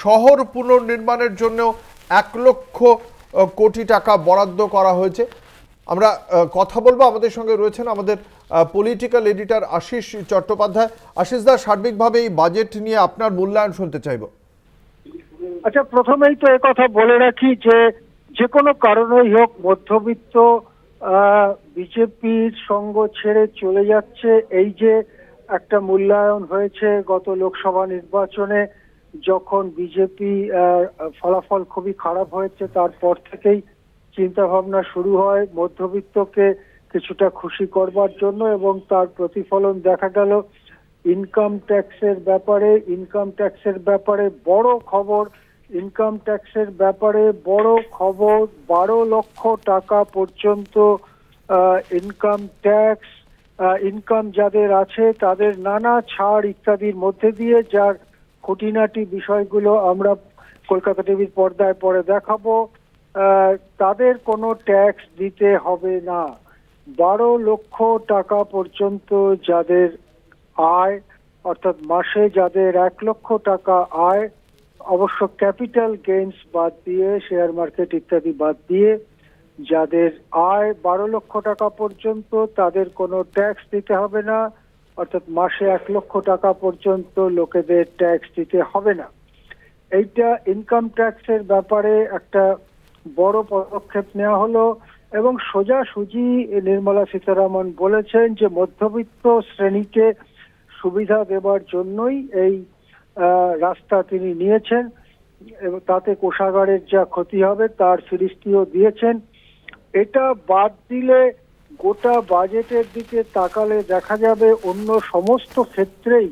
শহর পুনর্নির্মাণের জন্য 1 লক্ষ কোটি টাকা বরাদ্দ করা হয়েছে। আমরা কথা বলবো, আমাদের সঙ্গে রয়েছেন আমাদের পলিটিক্যাল এডিটর আশিস চট্টোপাধ্যায়। আশিস দা, সার্বিকভাবে এই বাজেট নিয়ে আপনার মূল্যায়ন শুনতে চাইব। আচ্ছা, প্রথমেই তো কথা বলে রাখি যে কোনো কারণেই হোক মধ্যবিত্ত বিজেপির সঙ্গ ছেড়ে চলে যাচ্ছে। এই যে একটা মূল্যায়ন হয়েছে গত লোকসভা নির্বাচনে, যখন বিজেপি ফলাফল খুবই খারাপ হয়েছে, তারপর থেকেই চিন্তা ভাবনা শুরু হয় মধ্যবিত্তকে কিছুটা খুশি করবার জন্য, এবং তার প্রতিফলন দেখা গেল ইনকাম ট্যাক্সের ব্যাপারে বড় খবর। ইনকাম ট্যাক্সের ব্যাপারে বড় খবর, 12 লক্ষ টাকা পর্যন্ত ইনকাম ট্যাক্স, ইনকাম যাদের আছে তাদের নানা ছাড় ইত্যাদির মধ্যে দিয়ে, যার খুঁটিনাটি বিষয়গুলো আমরা কলকাতা টিভির পর্দায় পরে দেখাবো। তাদের কোনো ট্যাক্স দিতে হবে না। 12 লক্ষ টাকা পর্যন্ত যাদের আয়, অর্থাৎ মাসে যাদের 1 লক্ষ টাকা আয়, অবশ্য ক্যাপিটাল গেইনস বাদ দিয়ে, শেয়ার মার্কেট ইত্যাদি বাদ দিয়ে, যাদের আয় 12 লক্ষ টাকা পর্যন্ত তাদের কোনো ট্যাক্স দিতে হবে না। অর্থাৎ মাসে 1 লক্ষ টাকা পর্যন্ত লোকেদের ট্যাক্স দিতে হবে না। এইটা ইনকাম ট্যাক্সের ব্যাপারে একটা বড় পদক্ষেপ নেওয়া হলো, এবং সোজাসুজি নির্মলা সীতারামন বলেছেন যে মধ্যবিত্ত শ্রেণীকে সুবিধা দেবার জন্যই এই রাস্তা তিনি নিয়েছেন, এবং তাতে কোষাগারের যা ক্ষতি হবে তার ফিরিস্তিও দিয়েছেন। এটা বাদ দিলে গোটা বাজেটের দিকে তাকালে দেখা যাবে অন্য সমস্ত ক্ষেত্রেই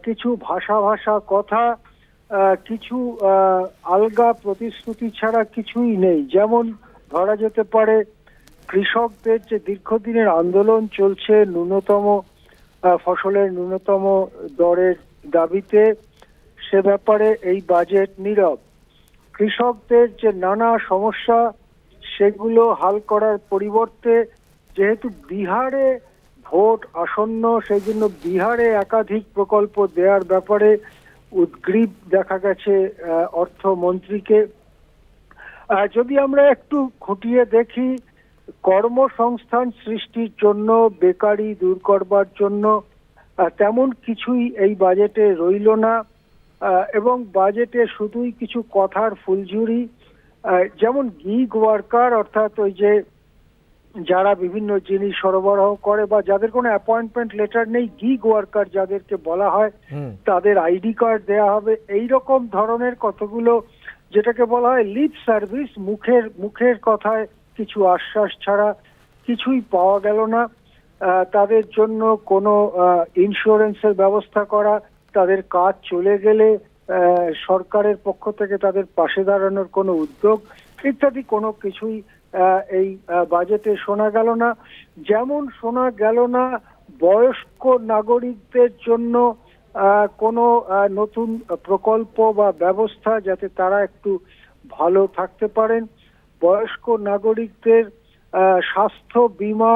কিছু ভাষা কথা, কিছু আলগা প্রতিশ্রুতি ছাড়া কিছুই নেই। যেমন ধরা যেতে পারে কৃষকদের যে দীর্ঘদিনের আন্দোলন চলছে ন্যূনতম ফসলের ন্যূনতম দরের দাবিতে, সে ব্যাপারে এই বাজেট নীরব। কৃষকদের যে নানা সমস্যা সেগুলো হাল করার পরিবর্তে, যেহেতু বিহারে ভোট আসন্ন, সেই জন্য বিহারে একাধিক প্রকল্প দেওয়ার ব্যাপারে উদ্গ্রীব দেখা গেছে অর্থমন্ত্রীকে। যদি আমরা একটু খুঁটিয়ে দেখি, কর্মসংস্থান সৃষ্টির জন্য, বেকারি দূর করবার জন্য তেমন কিছুই এই বাজেটে রইল না, এবং বাজেটে শুধুই কিছু কথার ফুলঝুরি। যেমন গিগ ওয়ার্কার, অর্থাৎ ওই যে যারা বিভিন্ন জিনিস সরবরাহ করে বা যাদের কোনো অ্যাপয়েন্টমেন্ট লেটার নেই, গিগ ওয়ার্কার যাদেরকে বলা হয়, তাদের আইডি কার্ড দেয়া হবে। এই রকম ধরনের কতগুলো, যেটাকে বলা হয় লিপ সার্ভিস, মুখের কথায় কিছু আশ্বাস ছাড়া কিছুই পাওয়া গেল না। তাদের জন্য কোনো ইন্স্যুরেন্সের ব্যবস্থা করা, তাদের কাজ চলে গেলে সরকারের পক্ষ থেকে তাদের পাশে দাঁড়ানোর কোনো উদ্যোগ ইত্যাদি কোনো কিছুই এই বাজেটে শোনা গেল না। যেমন শোনা গেল না বয়স্ক নাগরিকদের জন্য কোনো নতুন প্রকল্প বা ব্যবস্থা, যাতে তারা একটু ভালো থাকতে পারেন। বয়স্ক নাগরিকদের স্বাস্থ্য বীমা,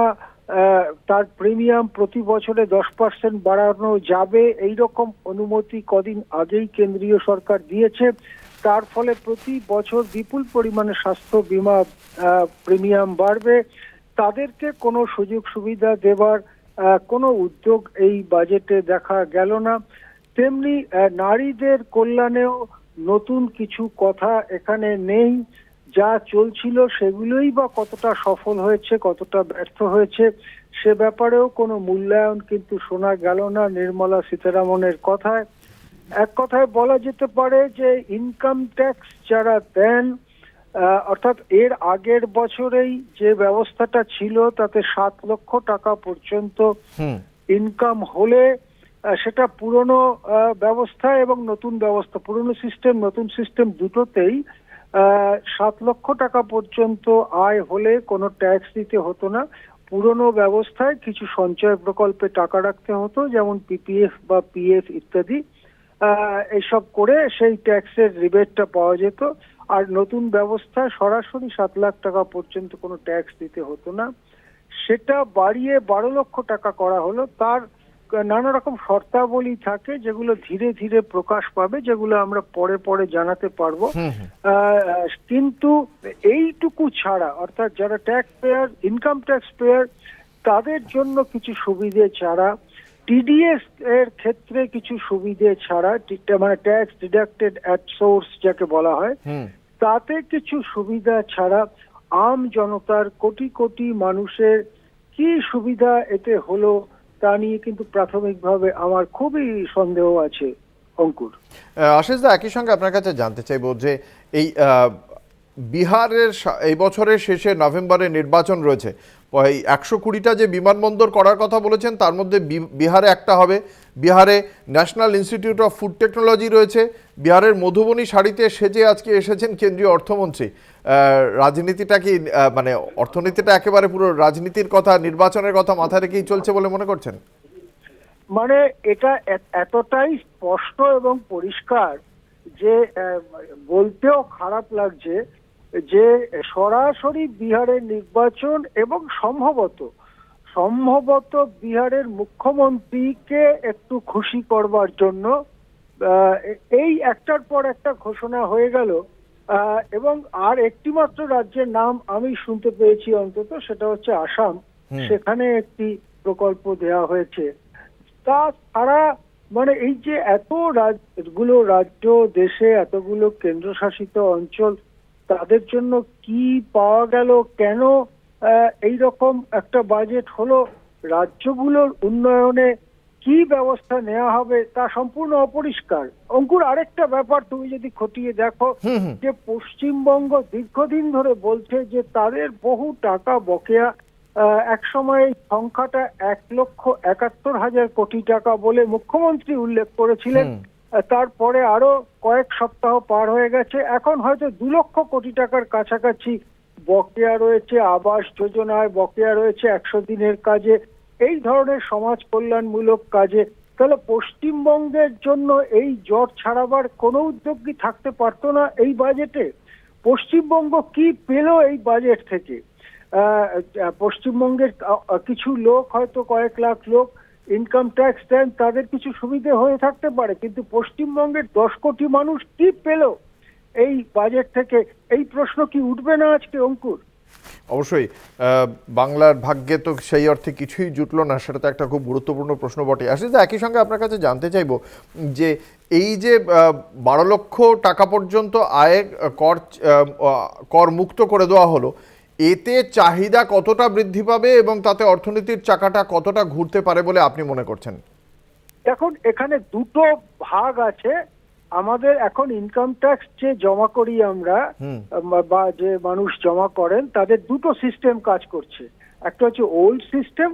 তার প্রিমিয়াম প্রতি বছরে 10% বাড়ানো যাবে, এই রকম অনুমতি কদিন আগেই কেন্দ্রীয় সরকার দিয়েছে। তার ফলে প্রতি বছর বিপুল পরিমাণে স্বাস্থ্য বীমা প্রিমিয়াম বাড়বে। তাদেরকে কোনো সুযোগ সুবিধা দেবার কোনো উদ্যোগ এই বাজেটে দেখা গেল না। তেমনি নারীদের কল্যাণেও নতুন কিছু কথা এখানে নেই। যা চলছিল সেগুলোই বা কতটা সফল হয়েছে, কতটা ব্যর্থ হয়েছে, সে ব্যাপারেও কোনো মূল্যায়ন কিন্তু শোনা গেল না নির্মলা সীতারামনের কথায়। এক কথায় বলা যেতে পারে যে ইনকাম ট্যাক্স যারা দেন, অর্থাৎ এর আগের বছরেই যে ব্যবস্থাটা ছিল তাতে 7 লক্ষ টাকা পর্যন্ত ইনকাম হলে, সেটা পুরনো ব্যবস্থা এবং নতুন ব্যবস্থা, পুরনো সিস্টেম নতুন সিস্টেম দুটোতেই 7 লক্ষ টাকা পর্যন্ত আয় হলে কোনো ট্যাক্স দিতে হতো না। পুরনো ব্যবস্থায় কিছু সঞ্চয় প্রকল্পে টাকা রাখতে হতো, যেমন পিপিএফ বা পিএফ ইত্যাদি, এইসব করে সেই ট্যাক্সের রিবেটটা পাওয়া যেত। আর নতুন ব্যবস্থায় সরাসরি 7 লাখ টাকা পর্যন্ত কোনো ট্যাক্স দিতে হতো না। সেটা বাড়িয়ে 12 লক্ষ টাকা করা হলো। তার নানা রকম শর্তাবলী থাকে যেগুলো ধীরে ধীরে প্রকাশ পাবে, যেগুলো আমরা পরে পরে জানাতে পারবো। কিন্তু এইটুকু ছাড়া, অর্থাৎ যারা tax payer, income tax payer, তাদের জন্য কিছু সুবিধে ছাড়া, টিডিএস এর ক্ষেত্রে কিছু সুবিধে ছাড়া, মানে ট্যাক্স ডিডাক্টেড অ্যাট সোর্স যাকে বলা হয়, তাতে কিছু সুবিধা ছাড়া আম জনতার, কোটি কোটি মানুষের কি সুবিধা এতে হলো তা নিয়ে কিন্তু প্রাথমিকভাবে আমার খুবই সন্দেহ আছে, অঙ্কুর। আশিস দা, একই সঙ্গে আপনার কাছে জানতে চাইবো যে এই বিহারের এই বছরের শেষে নভেম্বরে নির্বাচন রয়েছে, এই 120টা যে বিমানবন্দর করার কথা বলেছেন তার মধ্যে বিহারে একটা হবে। বিহারে national institute of food technology রয়েছে। বিহারের মধুবনী শাড়িতে সেজে আজকে এসেছেন কেন্দ্রীয় অর্থমন্ত্রী। রাজনীতিটা কি, মানে অর্থনীতিটা একেবারে পুরো রাজনীতির কথা, নির্বাচনের কথা মাথায় রেখেই চলছে বলে মনে করছেন? মানে এটা এতটাই স্পষ্ট এবং পরিষ্কার যে বলতেও খারাপ লাগছে যে সরাসরি বিহারের নির্বাচন এবং সম্ভবত বিহারের মুখ্যমন্ত্রীকে একটু খুশি করবার জন্য এই একটার পর একটা ঘোষণা হয়ে গেল। এবং আর একটি মাত্র রাজ্যের নাম আমি শুনতে পেয়েছি অন্তত, সেটা হচ্ছে আসাম। সেখানে একটি প্রকল্প দেওয়া হয়েছে। তাছাড়া মানে এই যে এতগুলো রাজ্য দেশে, এতগুলো কেন্দ্রশাসিত অঞ্চল, তাদের জন্য কি পাওয়া গেল, কেন এই রকম একটা বাজেট হলো, রাজ্যগুলোর উন্নয়নে কি ব্যবস্থা নেওয়া হবে তা সম্পূর্ণ অপরিষ্কার। অঙ্কুর, আরেকটা ব্যাপার তুমি যদি খতিয়ে দেখো, যে পশ্চিমবঙ্গ দীর্ঘদিন ধরে বলছে যে তাদের বহু টাকা বকেয়া। এক সময় এই সংখ্যাটা 1,71,000 কোটি টাকা বলে মুখ্যমন্ত্রী উল্লেখ করেছিলেন। তারপরে আরো কয়েক সপ্তাহ পার হয়ে গেছে, এখন হয়তো 2 লক্ষ কোটি টাকার কাছাকাছি বকেয়া রয়েছে। আবাস যোজনায় বকেয়া রয়েছে, 100 দিনের কাজে, এই ধরনের সমাজ কল্যাণমূলক কাজে। তাহলে পশ্চিমবঙ্গের জন্য এই জট ছাড়াবার কোনো উদ্যোগ কি থাকতে পারতো না এই বাজেটে? পশ্চিমবঙ্গ কি পেল এই বাজেট থেকে? পশ্চিমবঙ্গের কিছু লোক, হয়তো কয়েক লাখ লোক ইনকাম ট্যাক্স দেন, তাদের কিছু সুবিধে হয়ে থাকতে পারে, কিন্তু পশ্চিমবঙ্গের 10 কোটি মানুষ কি পেল এই বাজেট থেকে? এই প্রশ্ন কি উঠবে না আজকে, অঙ্কুর? অবশ্যই বাংলার ভাগ্যে তো সেই অর্থে কিছুই জুটলো না, সেটা তো একটা খুব গুরুত্বপূর্ণ প্রশ্ন বটে। আসলে একই সঙ্গে আপনার কাছে জানতে চাইবো যে এই যে 12 লক্ষ টাকা পর্যন্ত আয় কর মুক্ত করে দেওয়া হলো, এতে চাহিদা কতটা বৃদ্ধি পাবে এবং তাতে অর্থনীতির চাকাটা কতটা ঘুরতে পারে বলে আপনি মনে করছেন? এখন এখানে দুটো ভাগ আছে। আমাদের এখন ইনকাম ট্যাক্স যে জমা করি আমরা, বা যে মানুষ জমা করেন, তাদের দুটো সিস্টেম কাজ করছে। একটা হচ্ছে ওল্ড সিস্টেম,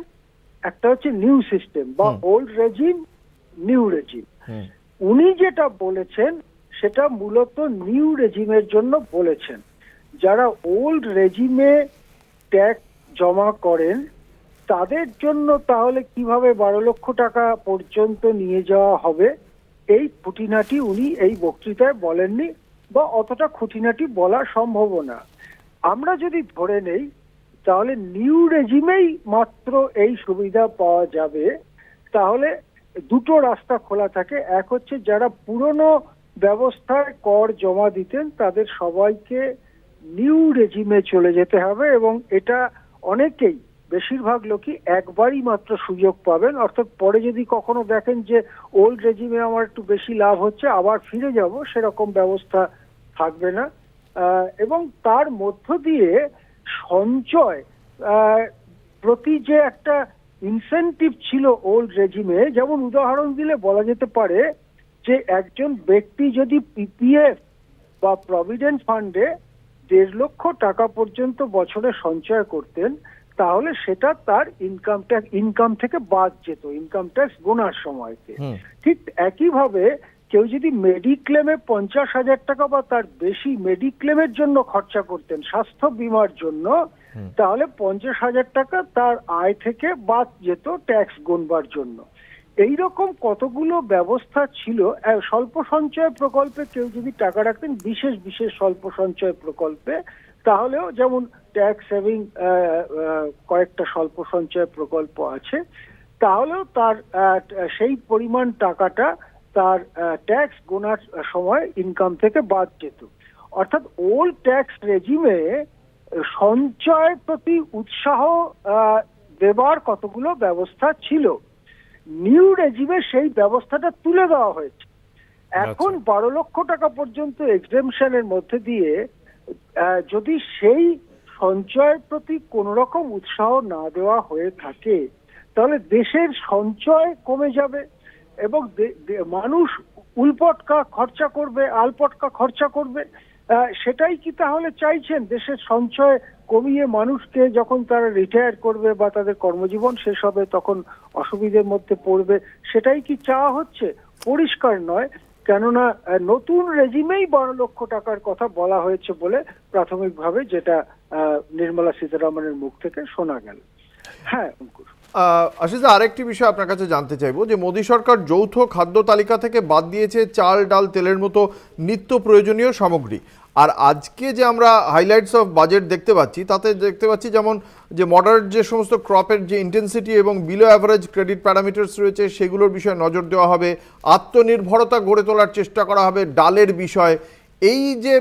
একটা হচ্ছে নিউ সিস্টেম, বা ওল্ড রেজিম, নিউ রেজিম। উনি যেটা বলেছেন সেটা মূলত নিউ রেজিমের জন্য বলেছেন। যারা ওল্ড রেজিমে ট্যাক্স জমা করেন তাদের জন্য তাহলে কিভাবে 12 লক্ষ টাকা পর্যন্ত নিয়ে যাওয়া হবে, এই খুঁটিনাটি উনি এই বক্তৃতায় বলেননি, বা অতটা খুঁটিনাটি বলা সম্ভব না। আমরা যদি ধরে নেই তাহলে নিউ রেজিমেই মাত্র এই সুবিধা পাওয়া যাবে, তাহলে দুটো রাস্তা খোলা থাকে। এক হচ্ছে যারা পুরনো ব্যবস্থায় কর জমা দিতেন তাদের সবাইকে নিউ রেজিমে চলে যেতে হবে, এবং এটা অনেকেই, বেশিরভাগ লোকই একবারই মাত্র সুযোগ পাবেন। অর্থাৎ পরে যদি কখনো দেখেন যে ওল্ড রেজিমে আমার একটু বেশি লাভ হচ্ছে, আবার ফিরে যাব, সেরকম ব্যবস্থা থাকবে না। এবং তার মধ্য দিয়ে সঞ্চয় প্রতি যে একটা ইনসেনটিভ ছিল ওল্ড রেজিমে, যেমন উদাহরণ দিলে বলা যেতে পারে যে একজন ব্যক্তি যদি পিপিএফ বা প্রভিডেন্ট ফান্ডে 1.5 লক্ষ টাকা পর্যন্ত বছরে সঞ্চয় করতেন, তাহলে সেটা তার ইনকাম থেকে বাদ যেত ইনকাম ট্যাক্স গোনার সময়তে। ঠিক একইভাবে কেউ যদি মেডিক্লেমে 50,000 টাকা বা তার বেশি মেডিক্লেমের জন্য খরচা করতেন, স্বাস্থ্য বীমার জন্য, তাহলে 50,000 টাকা তার আয় থেকে বাদ যেত ট্যাক্স গুনবার জন্য। এইরকম কতগুলো ব্যবস্থা ছিল। স্বল্প সঞ্চয় প্রকল্পে কেউ যদি টাকা রাখতেন, বিশেষ বিশেষ স্বল্প সঞ্চয় প্রকল্পে, তাহলেও যেমন ট্যাক্স সেভিং কয়েকটা স্বল্প সঞ্চয় প্রকল্প আছে। তাহলেও তার সেই পরিমাণ টাকাটা তার ট্যাক্স গোনার সময় ইনকাম থেকে বাদ যেত। অর্থাৎ ওল্ড ট্যাক্স রেজিমে সঞ্চয়ের প্রতি উৎসাহ দেবার কতগুলো ব্যবস্থা ছিল, নিউ রেজিমে সেই ব্যবস্থাটা তুলে দেওয়া হয়েছে। এখন 12 লক্ষ টাকা পর্যন্ত এক্সেমশনের মধ্যে দিয়ে যদি সেই সঞ্চয়ের প্রতি কোন রকম উৎসাহ না দেওয়া হয়ে থাকে, তাহলে দেশের সঞ্চয় কমে যাবে এবং মানুষ উলপটকা খরচা করবে, আলপটকা খরচা করবে। সেটাই কি তাহলে চাইছেন? দেশের সঞ্চয় কমিয়ে মানুষকে যখন তারা রিটায়ার করবে বা তাদের কর্মজীবন শেষ হবে তখন অসুবিধার মধ্যে পড়বে, সেটাই কি চাওয়া হচ্ছে? পরিষ্কার নয়। কেননা নতুন রেজিমেই 12 লক্ষ টাকার কথা বলা হয়েছে বলে প্রাথমিকভাবে যেটা নির্মলা সীতারামনের মুখ থেকে শোনা গেল। হ্যাঁ অঙ্কুর, আশিস দা, আরেকটি বিষয় আপনার কাছে জানতে চাইবো যে মোদী সরকার যৌথ খাদ্য তালিকা থেকে বাদ দিয়েছে চাল, ডাল, তেলের মতো নিত্য প্রয়োজনীয় সামগ্রী। আর আজকে যে আমরা হাইলাইটস অফ বাজেট দেখতে পাচ্ছি, তাতে দেখতে পাচ্ছি যেমন যে মডারেট যে সমস্ত ক্রপের যে ইন্টেন্সিটি এবং বিলো অ্যাভারেজ ক্রেডিট প্যারামিটার্স রয়েছে সেগুলোর বিষয়ে নজর দেওয়া হবে, আত্মনির্ভরতা গড়ে তোলার চেষ্টা করা হবে ডালের বিষয়। এই যে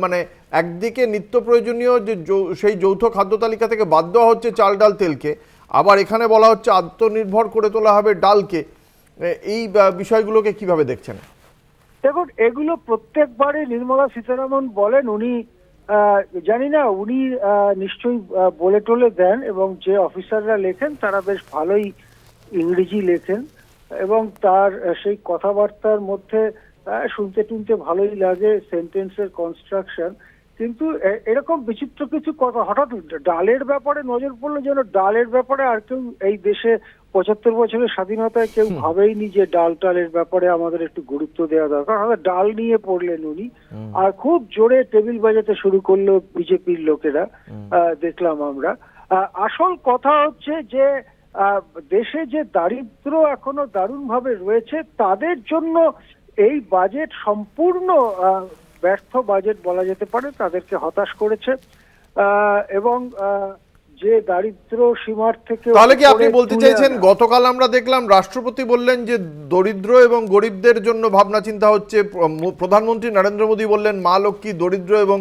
মানে একদিকে নিত্য প্রয়োজনীয় যে সেই যৌথ খাদ্য তালিকা থেকে বাদ দেওয়া হচ্ছে চাল, ডাল, তেলকে, আবার এখানে বলা হচ্ছে আত্মনির্ভর করে তোলা হবে ডালকে, এই বিষয়গুলোকে কিভাবে দেখছেন? দেখুন, এগুলো প্রত্যেকবারই নির্মলা সীতারামন বলেন। উনি জানি না, উনি নিশ্চয়ই বলে টলে দেন এবং যে অফিসাররা লেখেন তারা বেশ ভালোই ইংরেজি লেখেন এবং তার সেই কথাবার্তার মধ্যে শুনতে টুনতে ভালোই লাগে, সেন্টেন্সের কনস্ট্রাকশন। কিন্তু এরকম বিচিত্র কিছু কথা, হঠাৎ ডালের ব্যাপারে নজর পড়লো, যেন ডালের ব্যাপারে আর কেউ এই দেশে 75 বছরের স্বাধীনতায় কেউ ভাবেইনি যে ডাল টালের ব্যাপারে আমাদের একটু গুরুত্ব দেওয়া দরকার। হঠাৎ ডাল নিয়ে পড়লেন উনি, আর খুব জোরে টেবিল বাজাতে শুরু করলো বিজেপির লোকেরা, দেখলাম আমরা। আসল কথা হচ্ছে যে দেশে যে দারিদ্র এখনো দারুণভাবে রয়েছে, তাদের জন্য এই বাজেট সম্পূর্ণ ব্যর্থ বাজেট বলা যেতে পারে। তাদেরকে হতাশ করেছে এবং যে দারিদ্র সীমার থেকে, তাহলে কি আপনি বলতে চাইছেন, গতকাল আমরা দেখলাম রাষ্ট্রপতি বললেন যে দরিদ্র এবং গরিবদের জন্য ভাবনা চিন্তা হচ্ছে, প্রধানমন্ত্রী নরেন্দ্র মোদী বললেন মা লক্ষ্মী দরিদ্র এবং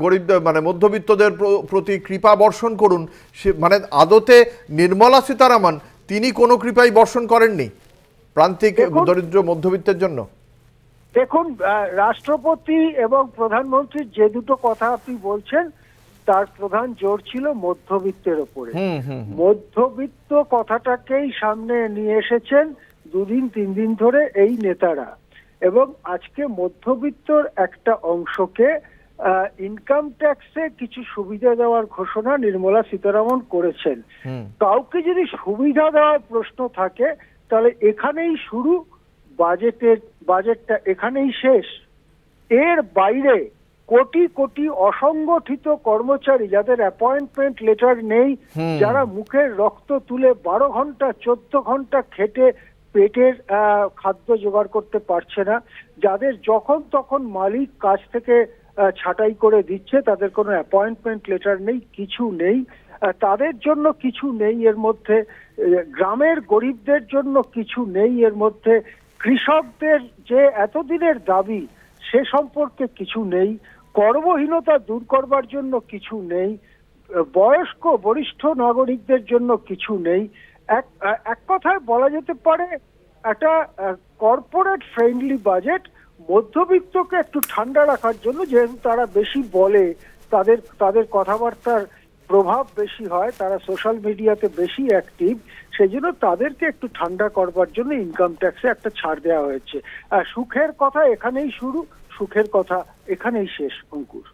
গরিব মানে মধ্যবিত্তদের প্রতি কৃপা বর্ষণ করুন। সে মানে আদতে নির্মলা সীতারামন তিনি কোনো কৃপাই বর্ষণ করেননি প্রান্তিক দরিদ্র মধ্যবিত্তের জন্য। দেখুন, রাষ্ট্রপতি এবং প্রধানমন্ত্রীর যে দুটো কথা আপনি বলছেন তার প্রধান জোর ছিল মধ্যবিত্তের ওপরে। মধ্যবিত্ত কথাটাকেই সামনে নিয়ে এসেছেন 2 দিন 3 দিন ধরে এই নেতারা, এবং আজকে মধ্যবিত্তর একটা অংশকে ইনকাম ট্যাক্সে কিছু সুবিধা দেওয়ার ঘোষণা নির্মলা সীতারামন করেছেন। কাউকে যদি সুবিধা দেওয়ার প্রশ্ন থাকে তাহলে এখানেই শুরু, বাজেটটা এখানেই শেষ। এর বাইরে কোটি কোটি অসংগঠিত কর্মচারী যাদের অ্যাপয়েন্টমেন্ট লেটার নেই, যারা মুখের রক্ত তুলে 12 ঘন্টা 14 ঘন্টা খেটে পেটের খাদ্য জোগাড় করতে পারছে না, যাদের যখন তখন মালিক কাজ থেকে ছাঁটাই করে দিচ্ছে, তাদের কোনো অ্যাপয়েন্টমেন্ট লেটার নেই, কিছু নেই, তাদের জন্য কিছু নেই এর মধ্যে। গ্রামের গরিবদের জন্য কিছু নেই এর মধ্যে। কৃষকদের যে এতদিনের দাবি সে সম্পর্কে কিছু নেই। কর্মহীনতা দূর করবার জন্য কিছু নেই। বয়স্ক বরিষ্ঠ নাগরিকদের জন্য কিছু নেই। এক কথায় বলা যেতে পারে একটা কর্পোরেট ফ্রেন্ডলি বাজেট, মধ্যবিত্তকে একটু ঠান্ডা রাখার জন্য। যেহেতু তারা বেশি বলে, তাদের কথাবার্তার প্রভাব বেশি হয়, তারা সোশ্যাল মিডিয়াতে বেশি অ্যাক্টিভ, সেই জন্য তাদেরকে একটু ঠান্ডা করবার জন্য ইনকাম ট্যাক্সে একটা ছাড় দেওয়া হয়েছে। সুখের কথা এখানেই শুরু, সুখের কথা এখানেই শেষ অঙ্কুর।